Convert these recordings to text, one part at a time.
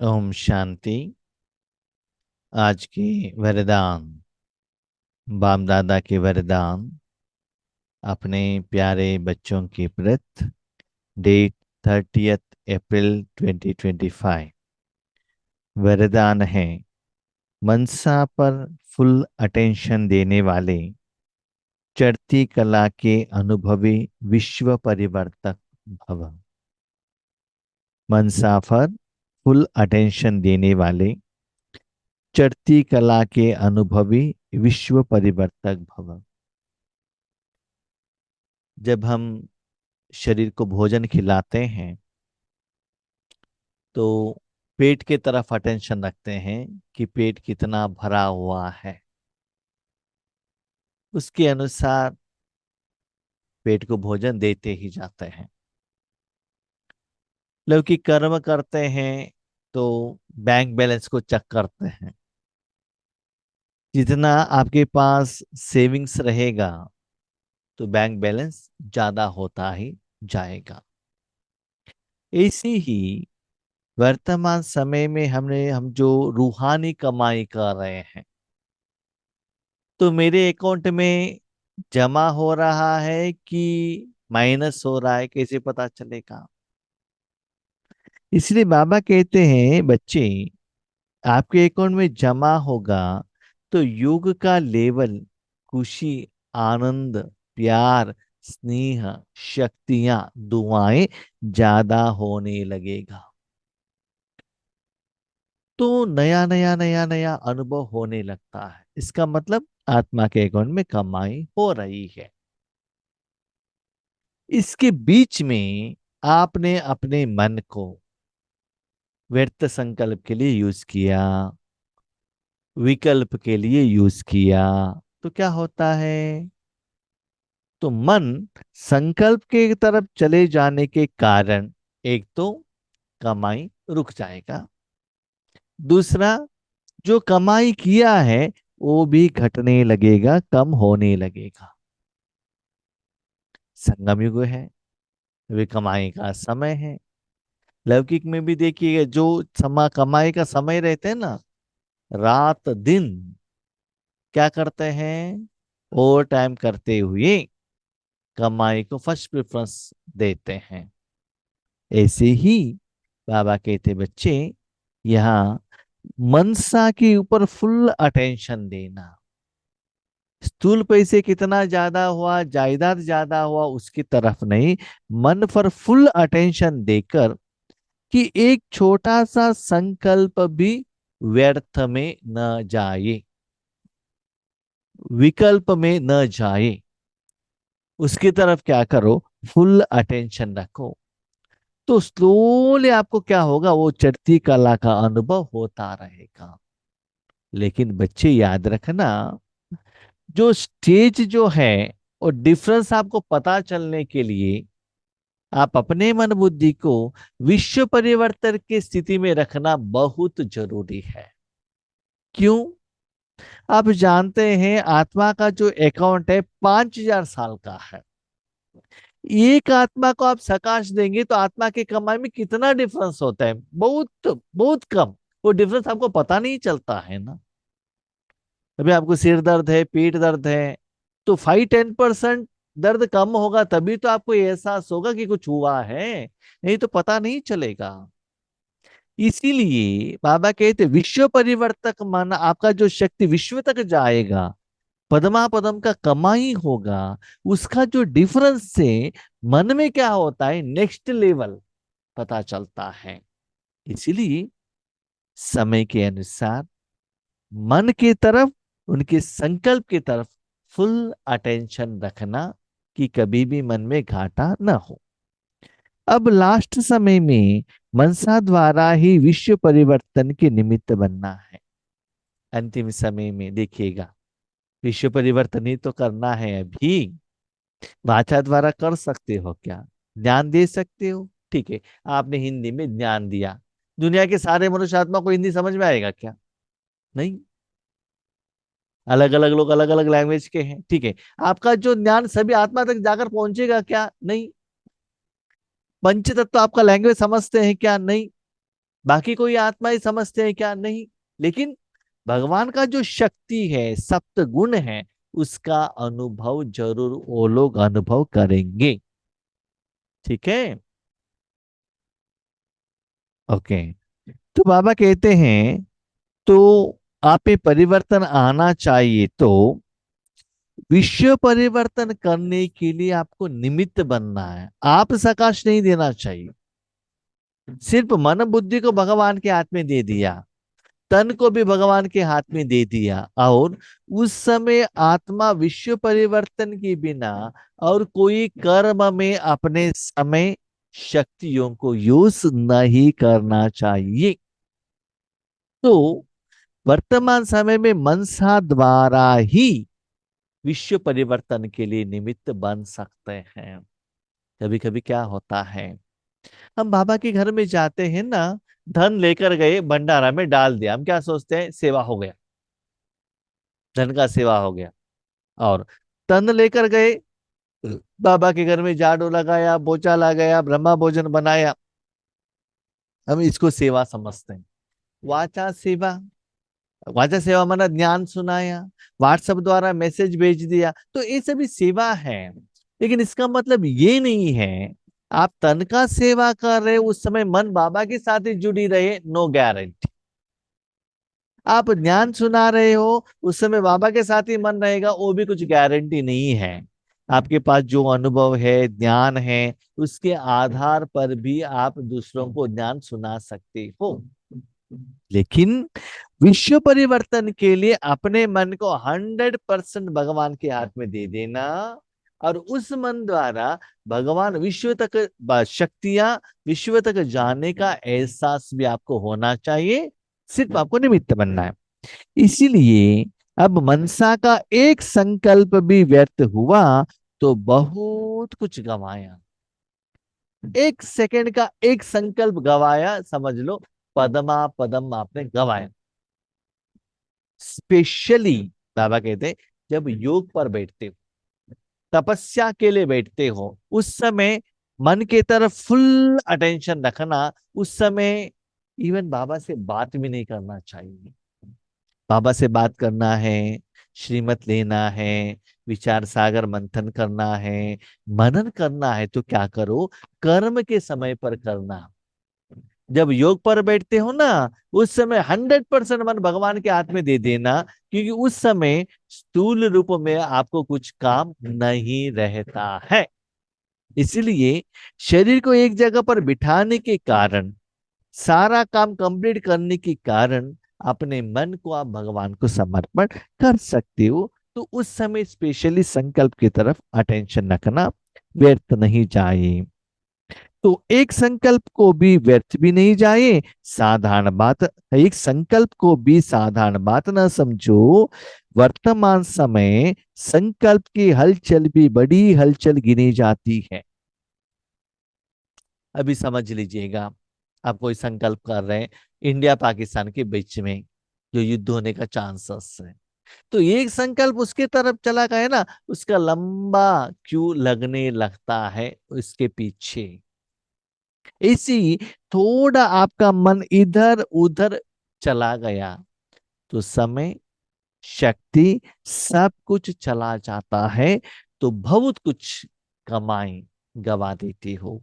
ओम शांति। आज के वरदान, बाप दादा के वरदान अपने प्यारे बच्चों के प्रति। डेट 30 अप्रैल 2025। वरदान है, मनसा पर फुल अटेंशन देने वाले चढ़ती कला के अनुभवी विश्व परिवर्तक भव। मनसा पर फुल अटेंशन देने वाले चढ़ती कला के अनुभवी विश्व परिवर्तक भव। जब हम शरीर को भोजन खिलाते हैं तो पेट के तरफ अटेंशन रखते हैं कि पेट कितना भरा हुआ है। उसके अनुसार पेट को भोजन देते ही जाते हैं। लौकिक कर्म करते हैं तो बैंक बैलेंस को चेक करते हैं। जितना आपके पास सेविंग्स रहेगा तो बैंक बैलेंस ज्यादा होता ही जाएगा। ऐसे ही वर्तमान समय में हम जो रूहानी कमाई कर रहे हैं तो मेरे अकाउंट में जमा हो रहा है कि माइनस हो रहा है, कैसे पता चलेगा? इसलिए बाबा कहते हैं, बच्चे आपके अकाउंट में जमा होगा तो योग का लेवल, खुशी, आनंद, प्यार, स्नेह, शक्तियां, दुआएं ज्यादा होने लगेगा। तो नया नया नया नया अनुभव होने लगता है। इसका मतलब आत्मा के अकाउंट में कमाई हो रही है। इसके बीच में आपने अपने मन को व्यर्थ संकल्प के लिए यूज किया, विकल्प के लिए यूज किया, तो क्या होता है? तो मन संकल्प के तरफ चले जाने के कारण एक तो कमाई रुक जाएगा, दूसरा जो कमाई किया है वो भी घटने लगेगा, कम होने लगेगा। संगम युग है, वे कमाई का समय है। लौकिक में भी देखिएगा, जो समा कमाई का समय रहते हैं ना, रात दिन क्या करते हैं? ओवर टाइम करते हुए कमाई को फर्स्ट प्रेफरेंस देते हैं। ऐसे ही बाबा कहते, बच्चे यहाँ मनसा के ऊपर फुल अटेंशन देना। स्थूल पैसे कितना ज्यादा हुआ, जायदाद ज्यादा हुआ, उसकी तरफ नहीं, मन पर फुल अटेंशन देकर कि एक छोटा सा संकल्प भी व्यर्थ में न जाए, विकल्प में न जाए, उसकी तरफ क्या करो? फुल अटेंशन रखो। तो स्लोली आपको क्या होगा? वो चढ़ती कला का अनुभव होता रहेगा। लेकिन बच्चे याद रखना, जो स्टेज जो है और डिफरेंस आपको पता चलने के लिए आप अपने मन बुद्धि को विश्व परिवर्तन की स्थिति में रखना बहुत जरूरी है। क्यों? आप जानते हैं आत्मा का जो अकाउंट है 5,000 साल का है। एक आत्मा को आप सकाश देंगे तो आत्मा के कमाई में कितना डिफरेंस होता है? बहुत बहुत कम। वो डिफरेंस आपको पता नहीं चलता है ना। अभी आपको सिर दर्द है, पेट दर्द है, तो 5-10% दर्द कम होगा तभी तो आपको ये एहसास होगा कि कुछ हुआ है, नहीं तो पता नहीं चलेगा। इसीलिए बाबा कहते विश्व परिवर्तक माना आपका जो शक्ति विश्व तक जाएगा, पदमा पदम का कमाई होगा, उसका जो डिफरेंस से मन में क्या होता है, नेक्स्ट लेवल पता चलता है। इसीलिए समय के अनुसार मन की तरफ, उनके संकल्प की तरफ फुल अटेंशन रखना कि कभी भी मन में घाटा ना हो। अब लास्ट समय में मनसा द्वारा ही विश्व परिवर्तन के निमित्त बनना है। अंतिम समय में देखिएगा, विश्व परिवर्तन ही तो करना है। अभी वाचा द्वारा कर सकते हो क्या? ज्ञान दे सकते हो, ठीक है, आपने हिंदी में ज्ञान दिया। दुनिया के सारे मनुष्य आत्मा को हिंदी समझ में आएगा क्या? नहीं। अलग अलग लोग अलग अलग लैंग्वेज के हैं, ठीक है, आपका जो ज्ञान सभी आत्मा तक जाकर पहुंचेगा क्या? नहीं। पंच तत्व आपका लैंग्वेज समझते हैं क्या? नहीं। बाकी कोई आत्मा ही समझते हैं क्या? नहीं। लेकिन भगवान का जो शक्ति है, सप्त गुण है, उसका अनुभव जरूर वो लोग अनुभव करेंगे। ठीक है। ओके। तो बाबा कहते हैं, तो आप में परिवर्तन आना चाहिए, तो विश्व परिवर्तन करने के लिए आपको निमित्त बनना है। आप सकाश नहीं देना चाहिए। सिर्फ मन बुद्धि को भगवान के हाथ में दे दिया, तन को भी भगवान के हाथ में दे दिया, और उस समय आत्मा विश्व परिवर्तन के बिना और कोई कर्म में अपने समय शक्तियों को यूज नहीं करना चाहिए। तो वर्तमान समय में मनसा द्वारा ही विश्व परिवर्तन के लिए निमित्त बन सकते हैं। कभी कभी क्या होता है, हम बाबा के घर में जाते हैं ना, धन लेकर गए, भंडारा में डाल दिया, हम क्या सोचते हैं? सेवा हो गया, धन का सेवा हो गया। और तन लेकर गए, बाबा के घर में झाड़ू लगाया, पोछा लगाया, ब्रह्मा भोजन बनाया, हम इसको सेवा समझते हैं। वाचा सेवा, वाचा सेवा माना ज्ञान सुनाया, व्हाट्सएप द्वारा मैसेज भेज दिया, तो ये सभी सेवा है। लेकिन इसका मतलब ये नहीं है आप तन का सेवा कर रहे हो, उस समय मन बाबा के साथ ही जुड़ी रहे, नो गारंटी। आप ज्ञान सुना रहे हो, उस समय बाबा के साथ ही मन रहेगा, वो भी कुछ गारंटी नहीं है। आपके पास जो अनुभव है, ज्ञान है, उसके आधार पर भी आप दूसरों को ज्ञान सुना सकते हो। लेकिन विश्व परिवर्तन के लिए अपने मन को 100% भगवान के हाथ में दे देना, और उस मन द्वारा भगवान विश्व तक शक्तियां विश्व तक जाने का एहसास भी आपको होना चाहिए। सिर्फ आपको निमित्त बनना है। इसीलिए अब मनसा का एक संकल्प भी व्यर्थ हुआ तो बहुत कुछ गंवाया। एक सेकंड का एक संकल्प गवाया, समझ लो पदमा पदम आपने गवाया। स्पेशली बाबा कहते हैं, जब योग पर बैठते हो, तपस्या के लिए बैठते हो, उस समय मन के तरफ फुल अटेंशन रखना। उस समय इवन बाबा से बात भी नहीं करना चाहिए। बाबा से बात करना है, श्रीमत लेना है, विचार सागर मंथन करना है, मनन करना है, तो क्या करो? कर्म के समय पर करना। जब योग पर बैठते हो ना, उस समय 100% मन भगवान के हाथ में दे देना, क्योंकि उस समय स्थूल रूप में आपको कुछ काम नहीं रहता है। इसलिए शरीर को एक जगह पर बिठाने के कारण, सारा काम कंप्लीट करने के कारण, अपने मन को आप भगवान को समर्पण कर सकते हो। तो उस समय स्पेशली संकल्प की तरफ अटेंशन रखना व्यर्थ नहीं जाए। तो एक संकल्प को भी व्यर्थ भी नहीं जाए, साधारण बात, एक संकल्प को भी साधारण बात ना समझो। वर्तमान समय संकल्प की हलचल भी बड़ी हलचल गिनी जाती है। अभी समझ लीजिएगा, आप कोई संकल्प कर रहे हैं इंडिया पाकिस्तान के बीच में जो युद्ध होने का चांसेस है, तो एक संकल्प उसके तरफ चला गया ना, उसका लंबा क्यों लगने लगता है उसके पीछे। इसी थोड़ा आपका मन इधर उधर चला गया, तो समय, शक्ति, सब कुछ चला जाता है। तो बहुत कुछ कमाई गवा देती हो।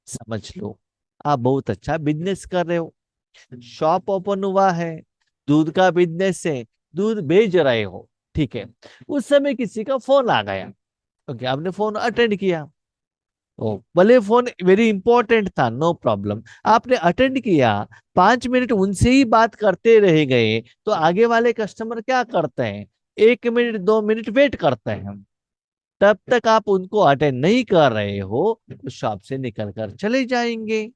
समझ लो, आप बहुत अच्छा बिजनेस कर रहे हो, शॉप ओपन हुआ है, दूध का बिजनेस है, दूध बेच रहे हो, ठीक है। उस समय किसी का फोन आ गया, ओके, आपने फोन अटेंड किया। ओ, भले फोन वेरी इंपॉर्टेंट था, नो प्रॉब्लम, आपने अटेंड किया। 5 मिनट उनसे ही बात करते रह गए, तो आगे वाले कस्टमर क्या करते हैं? 1 मिनट 2 मिनट वेट करते हैं। तब तक आप उनको अटेंड नहीं कर रहे हो, तो शॉप से निकल कर चले जाएंगे,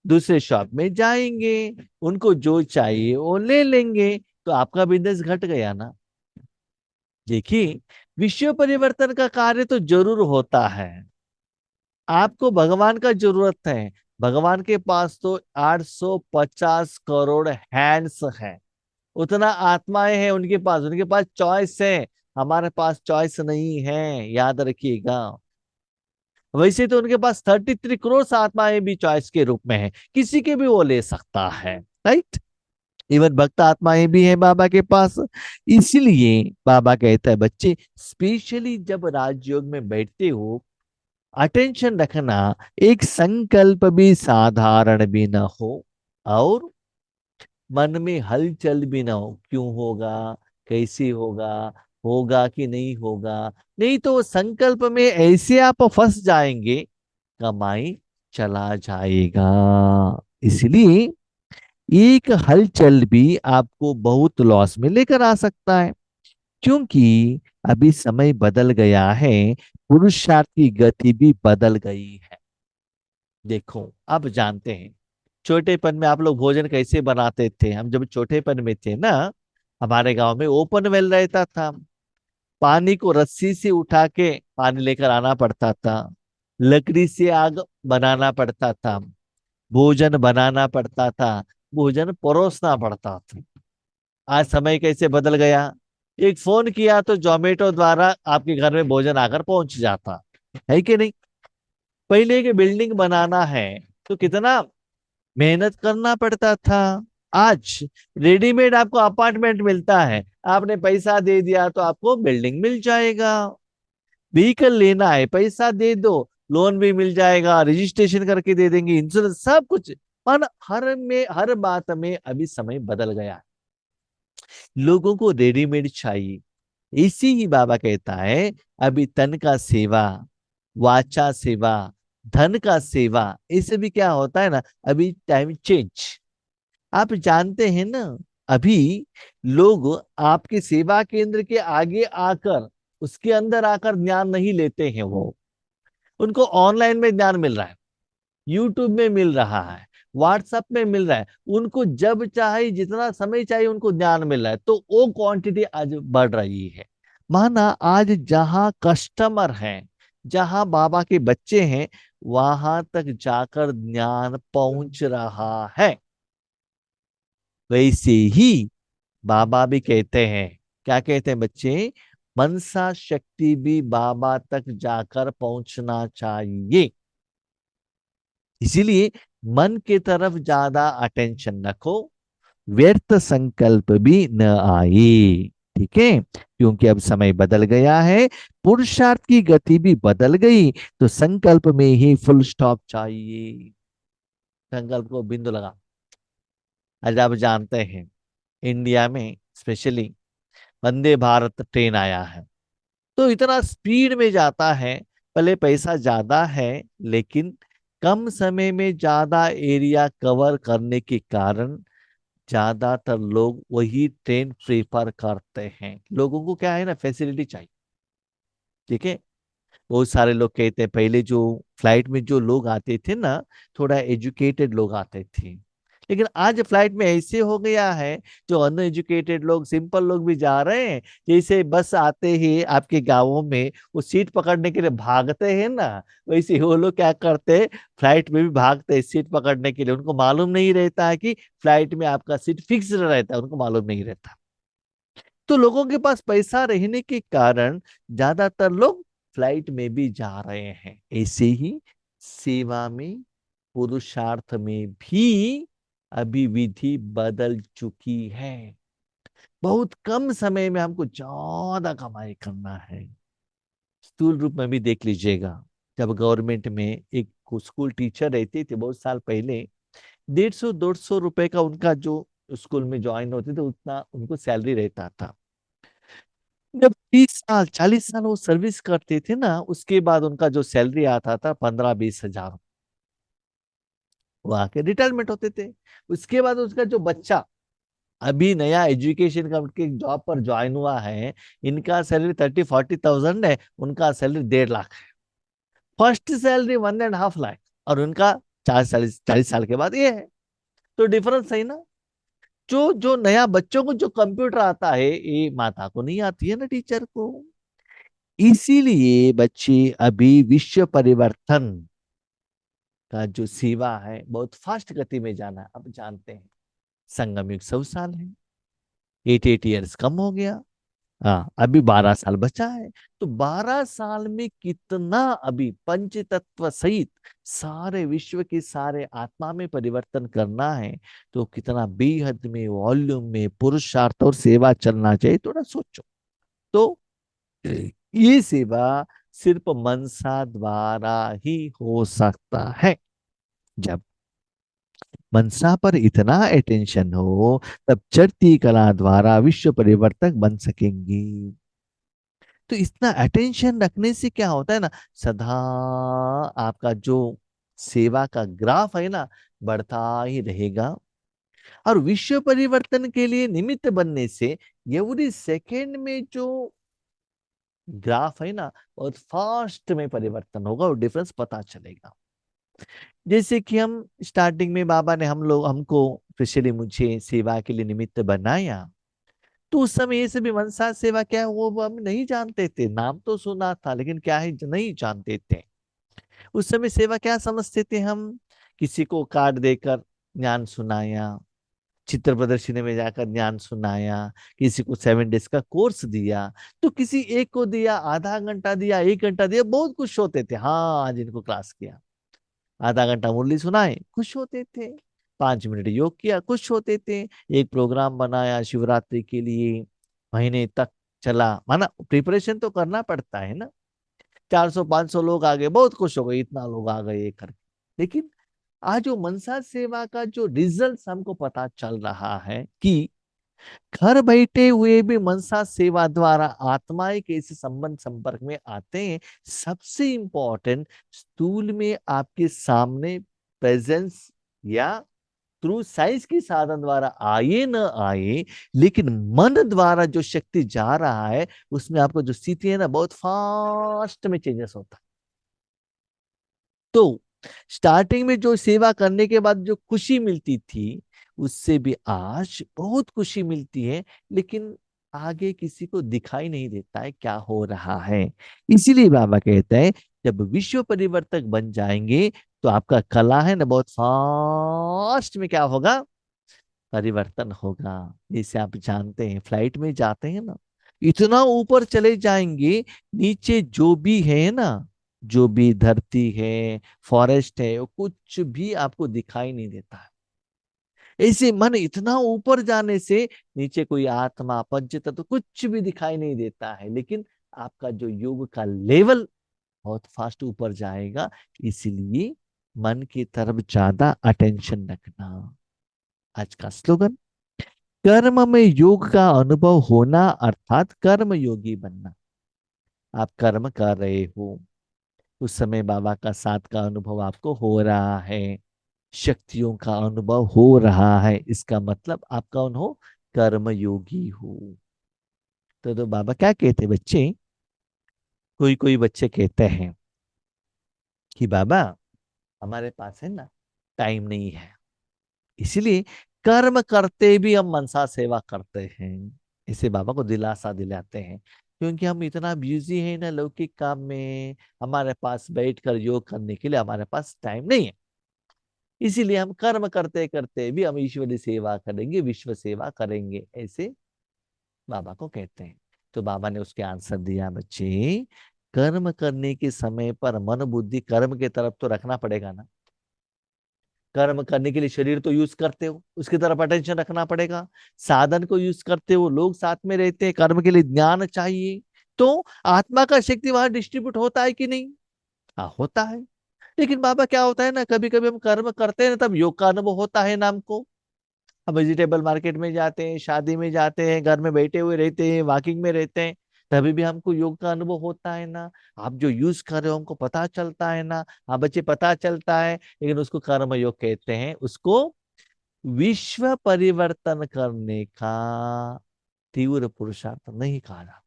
दूसरे शॉप में जाएंगे, उनको जो चाहिए वो ले लेंगे, तो आपका बिजनेस घट गया ना। देखिए, विश्व परिवर्तन का कार्य तो जरूर होता है, आपको भगवान का जरूरत है। भगवान के पास तो 850 करोड़ हैंड्स है, उतना आत्माएं हैं उनके पास चॉइस है। हमारे पास चॉइस नहीं है, याद रखिएगा। वैसे तो उनके पास 33 करोड़ आत्माएं भी चॉइस के रूप में है, किसी के भी वो ले सकता है, राइट। इवन भक्त आत्माएं भी हैं बाबा के पास। इसलिए बाबा कहता है बच्चे, स्पेशली जब राजयोग में बैठते हो, अटेंशन रखना, एक संकल्प भी साधारण भी ना हो और मन में हलचल भी ना हो, क्यों होगा, कैसे होगा, होगा कि नहीं होगा। नहीं तो वो संकल्प में ऐसे आप फंस जाएंगे, कमाई चला जाएगा। इसलिए एक हलचल भी आपको बहुत लॉस में लेकर आ सकता है, क्योंकि अभी समय बदल गया है, पुरुषार्थ की गति भी बदल गई है। देखो अब जानते हैं, छोटेपन में आप लोग भोजन कैसे बनाते थे? हम जब छोटेपन में थे ना, हमारे गांव में ओपन वेल रहता था, पानी को रस्सी से उठा के पानी लेकर आना पड़ता था, लकड़ी से आग बनाना पड़ता था, भोजन बनाना पड़ता था, भोजन परोसना पड़ता था। आज समय कैसे बदल गया, एक फोन किया तो जोमेटो द्वारा आपके घर में भोजन आकर पहुंच जाता है कि नहीं। पहले की बिल्डिंग बनाना है तो कितना मेहनत करना पड़ता था। आज रेडीमेड आपको अपार्टमेंट मिलता है, आपने पैसा दे दिया तो आपको बिल्डिंग मिल जाएगा। व्हीकल लेना है, पैसा दे दो, लोन भी मिल जाएगा, रजिस्ट्रेशन करके दे देंगे, इंश्योरेंस, सब कुछ। पर हर बात में अभी समय बदल गया, लोगों को रेडीमेड चाहिए। इसी ही बाबा कहता है, अभी तन का सेवा, वाचा सेवा, धन का सेवा, इससे भी क्या होता है ना, अभी टाइम चेंज। आप जानते हैं ना, अभी लोग आपके सेवा केंद्र के आगे आकर, उसके अंदर आकर ज्ञान नहीं लेते हैं। वो उनको ऑनलाइन में ज्ञान मिल रहा है, यूट्यूब में मिल रहा है, व्हाट्सएप में मिल रहा है, उनको जब चाहे जितना समय चाहिए उनको ज्ञान मिल रहा है, तो वो क्वांटिटी आज बढ़ रही है। माना आज जहां कस्टमर हैं, जहां बाबा के बच्चे हैं, वहां तक जाकर ज्ञान पहुंच रहा है। वैसे ही बाबा भी कहते हैं, क्या कहते हैं बच्चे, मनसा शक्ति भी बाबा तक जाकर पहुंचना चाहिए। इसीलिए मन की तरफ ज्यादा अटेंशन रखो, व्यर्थ संकल्प भी न आए, ठीक है। क्योंकि अब समय बदल गया है, पुरुषार्थ की गति भी बदल गई, तो संकल्प में ही फुल स्टॉप चाहिए। संकल्प को बिंदु लगा। आज आप जानते हैं, इंडिया में स्पेशली वंदे भारत ट्रेन आया है, तो इतना स्पीड में जाता है। भले पैसा ज्यादा है, लेकिन कम समय में ज्यादा एरिया कवर करने के कारण ज्यादातर लोग वही ट्रेन प्रेफर करते हैं। लोगों को क्या है ना, फैसिलिटी चाहिए, ठीक है। बहुत सारे लोग कहते हैं, पहले जो फ्लाइट में जो लोग आते थे ना, थोड़ा एजुकेटेड लोग आते थे, लेकिन आज फ्लाइट में ऐसे हो गया है, जो अनएजुकेटेड लोग, सिंपल लोग भी जा रहे हैं। जैसे बस आते ही आपके गांवों में वो सीट पकड़ने के लिए भागते हैं ना, वैसे वो लोग क्या करते हैं, फ्लाइट में भी भागते हैं सीट पकड़ने के लिए। उनको मालूम नहीं रहता है कि फ्लाइट में आपका सीट फिक्स रहता है, उनको मालूम नहीं रहता। तो लोगों के पास पैसा रहने के कारण ज्यादातर लोग फ्लाइट में भी जा रहे हैं। ऐसे ही सेवा में, पुरुषार्थ में भी अभी विधि बदल चुकी है। बहुत कम समय में हमको ज्यादा कमाई करना है। स्थूल रूप में भी देख लीजिएगा, जब गवर्नमेंट में एक स्कूल टीचर रहते थे बहुत साल पहले, 150-200 रुपए का उनका जो स्कूल में ज्वाइन होते थे, उतना उनको सैलरी रहता था। जब 30 साल 40 साल वो सर्विस करते थे ना, उसके बाद उनका जो सैलरी आता था 15-20 हजार, वो आके रिटायरमेंट होते थे। उसके बाद उसका जो बच्चा अभी नया एजुकेशन का उनके जॉब पर ज्वाइन हुआ है, इनका सैलरी 30-40 थाउजेंड है, उनका सैलरी 1.5 लाख है। फर्स्ट सैलरी 1.5 लाख, और उनका 40 40 साल के बाद ये है। तो डिफरेंस है ना। जो जो नया बच्चों को जो कंप्यूटर आता है, ये माता को नहीं आती है ना, टीचर को। इसीलिए बच्चे अभी विश्व परिवर्तन का जो सेवा है, बहुत फास्ट गति में जाना है। अब जानते हैं, संगम युग 100 साल है, 88 ईयर्स कम हो गया। हाँ, अभी 12 साल बचा है। तो 12 साल में कितना अभी पंच तत्व सहित सारे विश्व के सारे आत्मा में परिवर्तन करना है, तो कितना बेहद में वॉल्यूम में पुरुषार्थ और सेवा चलना चाहिए, थोड़ा सोचो। तो ये सेवा सिर्फ मनसा द्वारा ही हो सकता है। जब मनसा पर इतना अटेंशन हो, तब चढ़ती कला द्वारा विश्व परिवर्तक बन सकेंगे। तो इतना अटेंशन रखने से क्या होता है ना, सदा आपका जो सेवा का ग्राफ है ना, बढ़ता ही रहेगा। और विश्व परिवर्तन के लिए निमित्त बनने से एवरी सेकेंड में जो ग्राफ है ना, बहुत फास्ट में परिवर्तन होगा और डिफरेंस पता चलेगा। जैसे कि हम स्टार्टिंग में बाबा ने हम लोग हमको, स्पेशली मुझे सेवा के लिए निमित्त बनाया, तो उस समय ये सभी मनसा सेवा क्या है वो हम नहीं जानते थे। नाम तो सुना था लेकिन क्या है नहीं जानते थे। उस समय सेवा क्या समझते थे हम, किसी को कार्ड देकर ज्ञान सुनाया, चित्र प्रदर्शनी में जाकर ज्ञान सुनाया, किसी को 7 डेज का कोर्स दिया, तो किसी एक को दिया, आधा घंटा दिया, 1 घंटा दिया, बहुत खुश होते थे। हाँ, आज इनको क्लास किया। आधा घंटा मुरली सुनाए, खुश होते थे। 5 मिनट योग किया, खुश होते थे। एक प्रोग्राम बनाया शिवरात्रि के लिए, महीने तक चला, माना प्रिपरेशन तो करना पड़ता है ना। 400-500 लोग आ गए, बहुत खुश हो गए, इतना लोग आ गए करके। लेकिन आज जो मनसा सेवा का जो रिजल्ट हमको पता चल रहा है कि घर बैठे हुए भी मनसा सेवा द्वारा आत्माएं कैसे संबंध संपर्क में आते हैं। सबसे इंपॉर्टेंट, स्थूल में आपके सामने प्रेजेंस या थ्रू साइंस की साधन द्वारा आए न आए, लेकिन मन द्वारा जो शक्ति जा रहा है, उसमें आपको जो स्थिति है ना, बहुत फास्ट में चेंजेस होता है। तो स्टार्टिंग में जो सेवा करने के बाद जो खुशी मिलती थी, उससे भी आज बहुत खुशी मिलती है, लेकिन आगे किसी को दिखाई नहीं देता है क्या हो रहा है। इसीलिए बाबा कहते हैं, जब विश्व परिवर्तक बन जाएंगे, तो आपका कला है ना, बहुत फास्ट में क्या होगा, परिवर्तन होगा। जैसे आप जानते हैं फ्लाइट में जाते हैं ना, इतना ऊपर चले जाएंगे, नीचे जो भी है ना, जो भी धरती है, फॉरेस्ट है, वो कुछ भी आपको दिखाई नहीं देता है। ऐसे मन इतना ऊपर जाने से नीचे कोई आत्मा पंच तत्व तो कुछ भी दिखाई नहीं देता है, लेकिन आपका जो योग का लेवल बहुत फास्ट ऊपर जाएगा। इसलिए मन की तरफ ज्यादा अटेंशन रखना। आज का स्लोगन, कर्म में योग का अनुभव होना अर्थात कर्म योगी बनना। आप कर्म कर रहे हो, उस समय बाबा का साथ का अनुभव आपको हो रहा है, शक्तियों का अनुभव हो रहा है, इसका मतलब आप कौन हो, कर्म योगी हो। तो बाबा क्या कहते बच्चे, कोई कोई बच्चे कहते हैं कि बाबा हमारे पास है ना टाइम नहीं है, इसलिए कर्म करते भी हम मनसा सेवा करते हैं। इसे बाबा को दिलासा दिलाते हैं, क्योंकि हम इतना बिजी हैं ना लौकिक काम में, हमारे पास बैठकर योग करने के लिए हमारे पास टाइम नहीं है। इसीलिए हम कर्म करते करते भी हम ईश्वरी सेवा करेंगे, विश्व सेवा करेंगे, ऐसे बाबा को कहते हैं। तो बाबा ने उसके आंसर दिया, बच्चे कर्म करने के समय पर मन बुद्धि कर्म के तरफ तो रखना पड़ेगा ना। कर्म करने के लिए शरीर तो यूज करते हो, उसकी तरफ अटेंशन रखना पड़ेगा। साधन को यूज करते हो, लोग साथ में रहते हैं, कर्म के लिए ज्ञान चाहिए। तो आत्मा का शक्ति वहां डिस्ट्रीब्यूट होता है कि नहीं? हाँ, होता है। लेकिन बाबा क्या होता है ना, कभी कभी हम कर्म करते हैं ना, तब योग का अनुभव होता है ना हमको। हम वेजिटेबल मार्केट में जाते हैं, शादी में जाते हैं, घर में बैठे हुए रहते हैं, वॉकिंग में रहते हैं, तभी भी हमको योग का अनुभव होता है ना। आप जो यूज कर रहे हो हमको पता चलता है ना। हाँ बच्चे, पता चलता है, लेकिन उसको कर्म योग कहते हैं। उसको विश्व परिवर्तन करने का तीव्र पुरुषार्थ नहीं कहा जाता।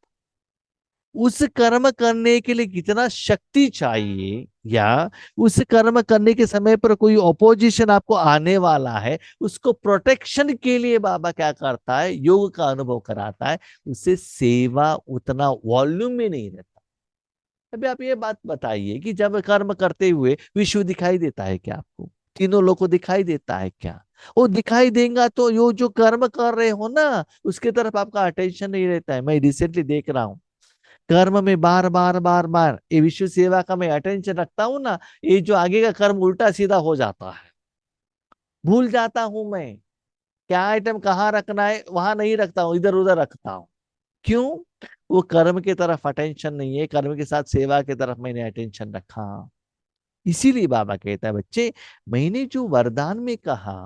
उस कर्म करने के लिए कितना शक्ति चाहिए, या उस कर्म करने के समय पर कोई ऑपोजिशन आपको आने वाला है, उसको प्रोटेक्शन के लिए बाबा क्या करता है, योग का अनुभव कराता है। उससे सेवा उतना वॉल्यूम में नहीं रहता। अभी आप ये बात बताइए कि जब कर्म करते हुए विश्व दिखाई देता है क्या आपको? तीनों लोग को दिखाई देता है क्या? वो दिखाई देगा तो यो जो कर्म कर रहे हो ना उसके तरफ आपका अटेंशन नहीं रहता है। मैं रिसेंटली देख रहा हूँ, कर्म में बार बार बार बार ये विश्व सेवा का मैं अटेंशन रखता हूँ ना, ये जो आगे का कर्म उल्टा सीधा हो जाता है। भूल जाता हूं मैं क्या आइटम कहाँ रखना है, वहां नहीं रखता हूँ, इधर उधर रखता हूँ। क्यों? वो कर्म की तरफ अटेंशन नहीं है, कर्म के साथ सेवा की तरफ मैंने अटेंशन रखा। इसीलिए बाबा कहता है बच्चे, मैंने जो वरदान में कहा,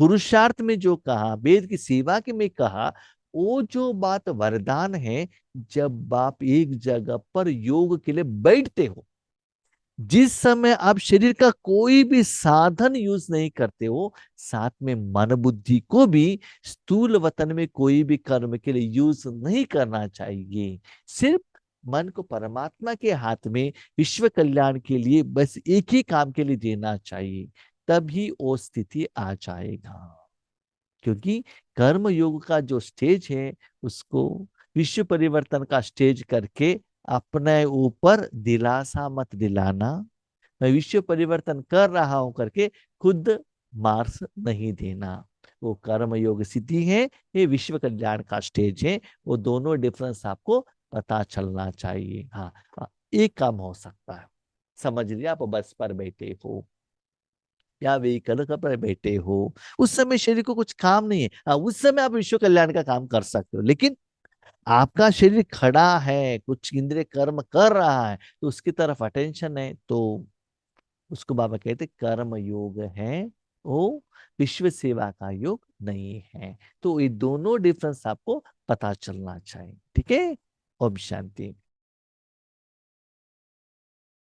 पुरुषार्थ में जो कहा, वेद की सेवा के में कहा, वो जो बात वरदान है, जब आप एक जगह पर योग के लिए बैठते हो, जिस समय आप शरीर का कोई भी साधन यूज नहीं करते हो, साथ में मन बुद्धि को भी स्थूल वतन में कोई भी कर्म के लिए यूज नहीं करना चाहिए। सिर्फ मन को परमात्मा के हाथ में विश्व कल्याण के लिए बस एक ही काम के लिए देना चाहिए, तभी वो स्थिति आ जाएगा। क्योंकि कर्म योग का जो स्टेज है उसको विश्व परिवर्तन का स्टेज करके अपने ऊपर दिलासा मत दिलाना, मैं विश्व परिवर्तन कर रहा हूं करके खुद मार्क्स नहीं देना। वो कर्म योग सिद्धि है, ये विश्व कल्याण का स्टेज है, वो दोनों डिफरेंस आपको पता चलना चाहिए। हाँ, हाँ, एक काम हो सकता है, समझ लिया, आप बस पर बैठे हो या व्हीकल पर बैठे हो, उस समय शरीर को कुछ काम नहीं है, हाँ, उस समय आप विश्व कल्याण का काम कर सकते हो। लेकिन आपका शरीर खड़ा है, कुछ इंद्रिय कर्म कर रहा है, तो उसकी तरफ अटेंशन है, तो उसको बाबा कहते कर्म योग है, वो विश्व सेवा का योग नहीं है। तो ये दोनों डिफरेंस आपको पता चलना चाहिए। ठीक है। ओम शांति।